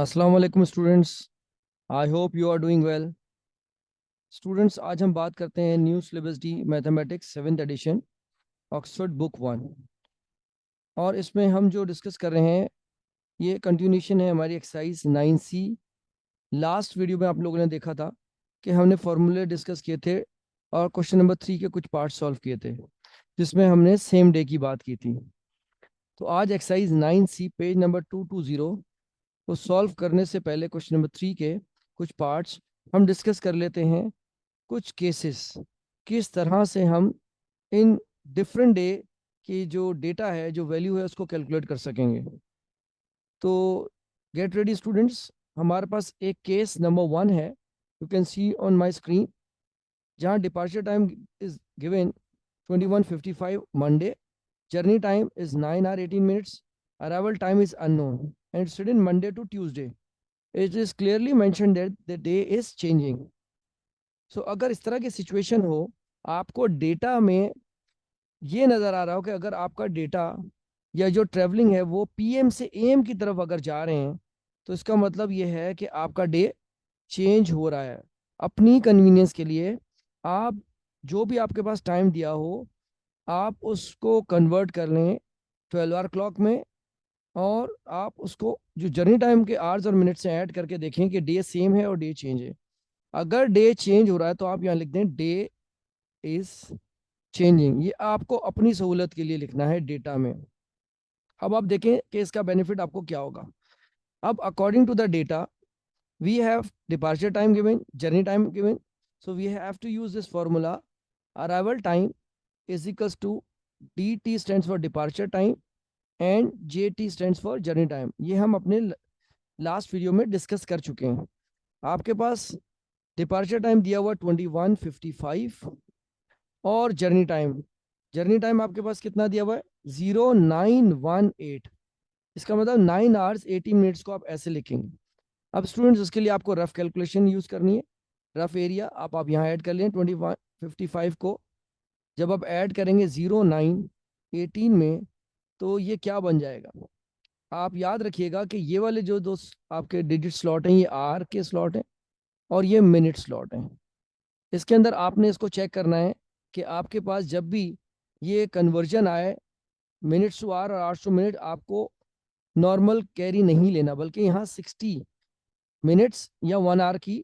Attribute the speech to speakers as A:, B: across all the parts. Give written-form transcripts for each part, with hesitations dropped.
A: अस्सलाम वालेकुम students. I hope you are doing well. Students, आज हम बात करते हैं new syllabus D mathematics 7th edition Oxford book 1। और इसमें हम जो डिस्कस कर रहे हैं ये कंटिन्यूशन है हमारी एक्सरसाइज 9C। लास्ट वीडियो में आप लोगों ने देखा था कि हमने फॉर्मूले डिस्कस किए थे और क्वेश्चन नंबर 3 के कुछ पार्ट सॉल्व किए थे जिसमें हमने सेम डे की बात की थी। तो आज एक्सरसाइज 9C पेज नंबर 220 को सॉल्व करने से पहले क्वेश्चन नंबर 3 के कुछ पार्ट्स हम डिस्कस कर लेते हैं। कुछ केसेस किस तरह से हम इन डिफरेंट डे की जो डेटा है, जो वैल्यू है, उसको कैलकुलेट कर सकेंगे। तो गेट रेडी स्टूडेंट्स। हमारे पास एक केस नंबर 1 है, you can see on my screen, जहाँ departure time is given 21:55 Monday, journey time is 9 hours 18 minutes, arrival time is unknown and it's written Monday to Tuesday. It is clearly mention that the day is changing. So अगर इस तरह की situation हो, आपको data में ये नज़र आ रहा हो कि अगर आपका डेटा या जो ट्रैवलिंग है वो पीएम से एएम की तरफ अगर जा रहे हैं, तो इसका मतलब ये है कि आपका डे चेंज हो रहा है। अपनी कन्वीनियंस के लिए आप जो भी आपके पास टाइम दिया हो, आप उसको कन्वर्ट कर लें 12 hour क्लॉक में, और आप उसको जो जर्नी टाइम के आवर्स और मिनट से ऐड करके देखें कि डे सेम है और डे चेंज है। अगर डे चेंज हो रहा है तो आप यहाँ लिख दें डे इज चेंजिंग। ये आपको अपनी सहूलत के लिए लिखना है डेटा में। अब आप देखें कि इसका बेनिफिट आपको क्या होगा। अब according to the data we have departure time given, journey time given, so we have to use this formula. Arrival time is equals to D T stands for departure time and J T stands for journey time. ये हम अपने last video में discuss कर चुके हैं। आपके पास departure time दिया हुआ 21:55 और जर्नी टाइम आपके पास कितना दिया हुआ है 0918। इसका मतलब 9 hours 18 minutes को आप ऐसे लिखेंगे। अब स्टूडेंट्स, उसके लिए आपको रफ कैलकुलेशन यूज करनी है। रफ एरिया आप यहाँ ऐड कर लें 21:55 को। जब आप ऐड करेंगे 0918 में, तो ये क्या बन जाएगा। आप याद रखिएगा कि ये वाले जो दो आपके डिजिट स्लॉट हैं ये आर के स्लॉट हैं और ये मिनट स्लॉट हैं। इसके अंदर आपने इसको चेक करना है कि आपके पास जब भी ये कन्वर्जन आए मिनट्स टू आर और आवर्स टू मिनट, आपको नॉर्मल कैरी नहीं लेना, बल्कि यहाँ 60 मिनट्स या 1 hour की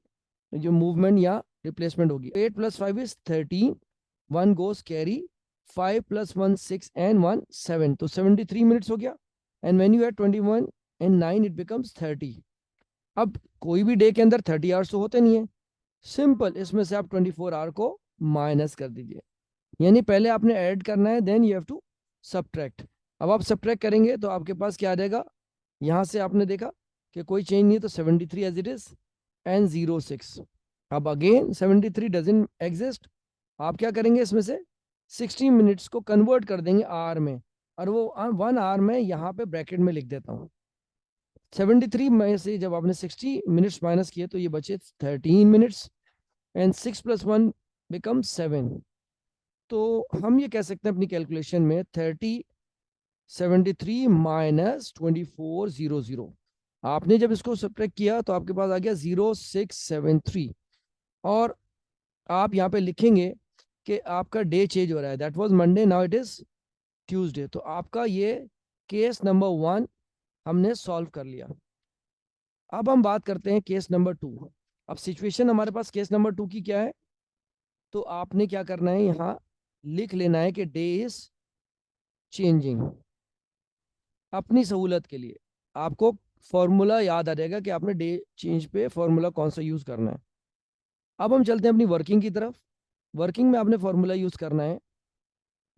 A: जो मूवमेंट या रिप्लेसमेंट होगी। 8 + 5 = 13, 1 goes कैरी, 5 + 1 6 and 1 7, तो 73 मिनट्स हो गया। And when you add 21 and 9 it becomes 30। अब कोई भी डे के अंदर 30 आवर्स तो होते नहीं है। सिंपल, इसमें से आप 24 hour को माइनस कर दीजिए। यानी पहले आपने ऐड करना है, then you have to subtract. अब आप सब्ट्रैक्ट करेंगे तो आपके पास क्या आ जाएगा। यहाँ से आपने देखा कि कोई चेंज नहीं है, तो 73 एज इट इज एंड 06। अब अगेन 73 डजंट एग्जिस्ट। आप क्या करेंगे, इसमें से 60 मिनट्स को कन्वर्ट कर देंगे आर में, और वो 1 hour में यहाँ पे ब्रैकेट में लिख देता हूँ। 73 में से जब आपने 60 मिनट्स माइनस किए तो ये बचे 13 मिनट्स, एंड 6 + 1 बिकम 7। तो हम ये कह सकते हैं अपनी कैलकुलेशन में 3073 - 2400। आपने जब इसको सब्ट्रैक्ट किया तो आपके पास आ गया 0673। और आप यहाँ पे लिखेंगे कि आपका डे चेंज हो रहा है, that was Monday, now it is Tuesday. तो आपका ये केस नंबर 1 हमने सॉल्व कर लिया। अब हम बात करते हैं केस नंबर 2। अब सिचुएशन हमारे पास केस नंबर 2 की क्या है, तो आपने क्या करना है, यहाँ लिख लेना है कि डे इज चेंजिंग। अपनी सहूलत के लिए आपको फॉर्मूला याद आ जाएगा कि आपने डे चेंज पे फॉर्मूला कौन सा यूज करना है। अब हम चलते हैं अपनी वर्किंग की तरफ। वर्किंग में आपने फॉर्मूला यूज करना है,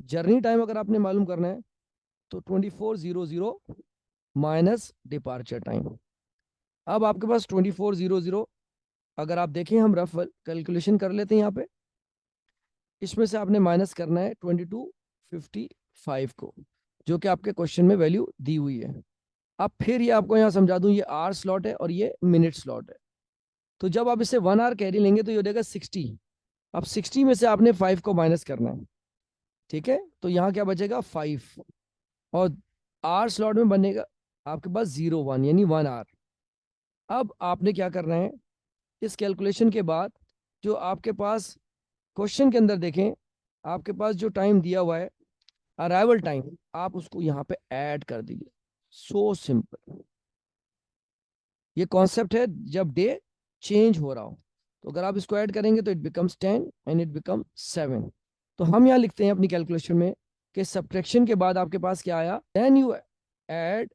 A: जर्नी टाइम अगर आपने मालूम करना है तो 2400 माइनस डिपार्चर टाइम। अब आपके पास 2400, अगर आप देखें हम रफ कैलकुलेशन कर लेते हैं यहाँ पे। इसमें से आपने माइनस करना है 2255 को, जो कि आपके क्वेश्चन में वैल्यू दी हुई है। अब फिर ये आपको यहाँ समझा दूं, ये आर स्लॉट है और ये मिनट स्लॉट है। तो जब आप इसे 1 hour कैरी लेंगे तो ये हो जाएगा 60। अब 60 में से आपने 5 को माइनस करना है, ठीक है। तो यहाँ क्या बचेगा 5, और आर स्लॉट में बनेगा आपके पास 01 यानी 1 hour। अब आपने क्या करना है, इस कैलकुलेशन के बाद जो आपके पास क्वेश्चन के अंदर देखें, आपके पास जो टाइम दिया हुआ है अराइवल टाइम, आप उसको यहाँ पे ऐड कर दीजिए। So simple. ये कॉन्सेप्ट है जब डे चेंज हो रहा हो, तो अगर आप इसको ऐड करेंगे तो it becomes 10 and it become 7। तो हम यहाँ लिखते हैं अपनी कैलकुलेशन में कि सब्ट्रैक्शन के बाद आपके पास क्या आया, then you add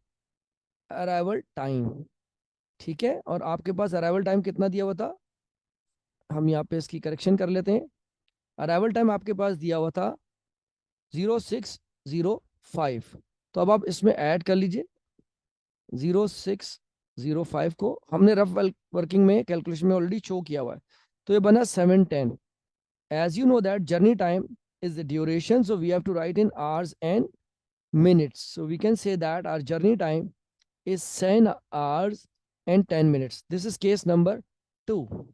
A: arrival time. ठीक है, और आपके पास अराइवल टाइम कितना दिया हुआ था, हम यहाँ पे इसकी करेक्शन कर लेते हैं। अराइवल टाइम आपके पास दिया हुआ था 0605। तो अब आप इसमें ऐड कर लीजिए 0605 को, हमने रफ वर्किंग में कैलकुलेशन में ऑलरेडी शो किया हुआ है, तो ये बना 710। As you know that journey time is the duration, so we have to write in hours and minutes. So we can say that our journey time is 7 hours and 10 minutes. This is case number 2.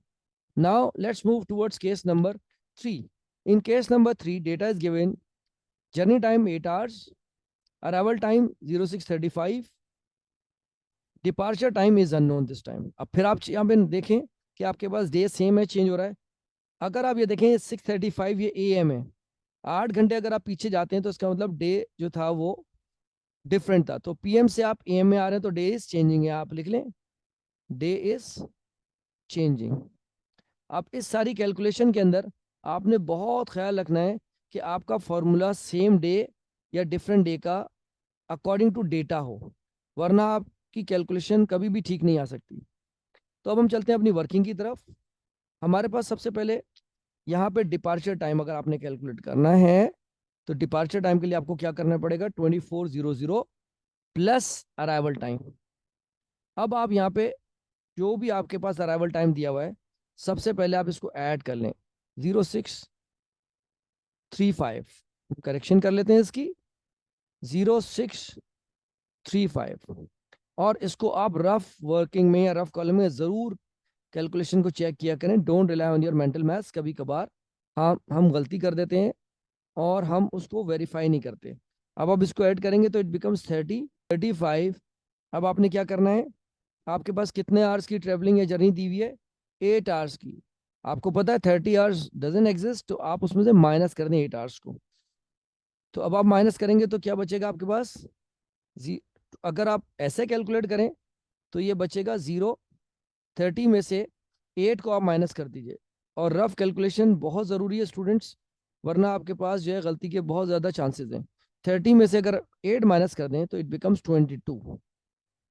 A: Now let's move towards case number 3. In case number 3, data is given, journey time 8 hours, arrival time 0635, departure time is unknown this time. अब फिर आप यहाँ पे देखें कि आपके पास day same है, change हो रहा है। अगर आप ये देखें 6:35 ये AM है, 8 घंटे अगर आप पीछे जाते हैं तो इसका मतलब डे जो था वो डिफरेंट था। तो PM से आप AM में आ रहे हैं तो डे इज चेंजिंग है, आप लिख लें डे इज चेंजिंग। अब इस सारी कैलकुलेशन के अंदर आपने बहुत ख्याल रखना है कि आपका फॉर्मूला सेम डे या डिफरेंट डे का अकॉर्डिंग टू डेटा हो, वरना आपकी कैलकुलेशन कभी भी ठीक नहीं आ सकती। तो अब हम चलते हैं अपनी वर्किंग की तरफ। हमारे पास सबसे पहले यहाँ पे डिपार्चर टाइम अगर आपने कैलकुलेट करना है तो डिपार्चर टाइम के लिए आपको क्या करना पड़ेगा, 2400 प्लस अराइवल टाइम। अब आप यहाँ पे जो भी आपके पास अराइवल टाइम दिया हुआ है, सबसे पहले आप इसको ऐड कर लें 0635। करेक्शन कर लेते हैं इसकी 0635, और इसको आप रफ वर्किंग में या रफ कॉलम में ज़रूर कैलकुलेशन को चेक किया करें। Don't rely on your mental maths. कभी कभार हम गलती कर देते हैं और हम उसको वेरीफाई नहीं करते। अब आप इसको ऐड करेंगे तो इट बिकम्स 35। अब आपने क्या करना है, आपके पास कितने आवर्स की ट्रेवलिंग या जर्नी दी हुई है, 8 आवर्स की। आपको पता है 30 आवर्स डजन एग्जिस्ट, तो आप उसमें से माइनस कर दें 8 आवर्स को। तो अब आप माइनस करेंगे तो क्या बचेगा आपके पास, जी। अगर आप ऐसे कैलकुलेट करें तो ये बचेगा 0। 30 में से 8 को आप माइनस कर दीजिए, और रफ कैलकुलेशन बहुत ज़रूरी है स्टूडेंट्स, वरना आपके पास जो है गलती के बहुत ज़्यादा चांसेस हैं। 30 में से अगर 8 माइनस कर दें तो इट बिकम्स 22।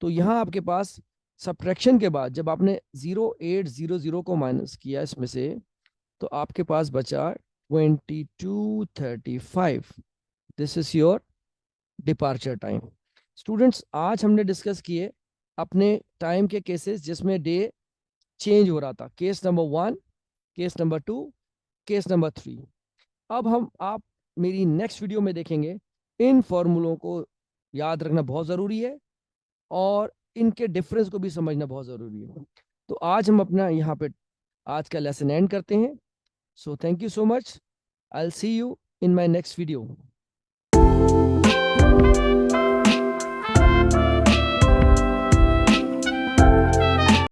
A: तो यहाँ आपके पास सब्ट्रैक्शन के बाद जब आपने 0800 को माइनस किया इसमें से, तो आपके पास बचा 2235। This is your departure time. Students, आज हमने डिस्कस किए अपने टाइम के केसेस जिसमें डे चेंज हो रहा था। Case number 1, case number 2, case number 3। अब हम आप मेरी नेक्स्ट वीडियो में देखेंगे इन फॉर्मूलों को याद रखना बहुत ज़रूरी है और इनके डिफरेंस को भी समझना बहुत ज़रूरी है। तो आज हम अपना यहाँ पे आज का लेसन एंड करते हैं। So thank you so much. I will see you in my next video.